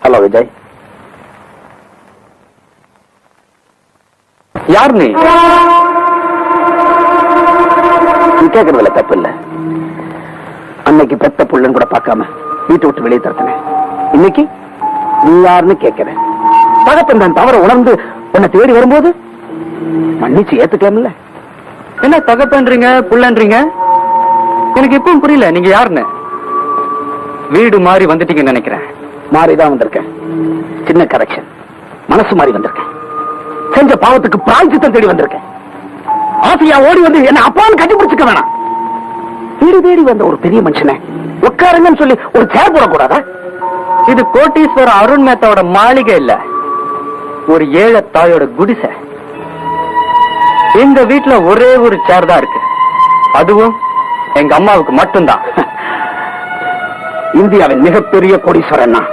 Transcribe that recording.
Hello Vijay, யார் நீ? நீ கேட்கறதுல தப்பு இல்ல. அன்னைக்கு பெத்த புள்ளன்னு கூட பார்க்காம வீட்டை விட்டு வெளியே தரத்தினேன். இன்னைக்கு நீ யாருன்னு கேட்கிறேன். தகப்பன் தான் தவற உணர்ந்து உன்னை தேடி வரும்போது மன்னிச்சு ஏத்துக்கலாம்ல. என்ன தகப்பன்றீங்க புள்ளன்றீங்க? எனக்கு எப்பவும் புரியல நீங்க யாருன்னு. வீடு மாறி வந்துட்டீங்கன்னு நினைக்கிறேன். மாறிதான் வந்திருக்கேன். சின்ன கரெக்ஷன். மனசு மாறி வந்திருக்கேன். செஞ்ச பாவத்துக்கு பிராய்ச்சித்தம் தேடி வந்திருக்கேன். ஆசையா ஓடி வந்து என்ன அப்பான்னு கட்டி பிடிச்சுக்க வேணாம். வீடு தேடி வந்த ஒரு பெரிய மனுஷனை உட்காருங்கன்னு சொல்லி ஒரு சேர் போடக்கூடாதா? இது கோட்டீஸ்வர அருண் மேத்தாவோட மாளிகை இல்ல, ஒரு ஏழை தாயோட குடிசை. எங்க வீட்டுல ஒரே ஒரு சேர் தான் இருக்கு, அதுவும் எங்க அம்மாவுக்கு மட்டும்தான். இந்தியாவின் மிகப்பெரிய கோடீஸ்வரன் நான்.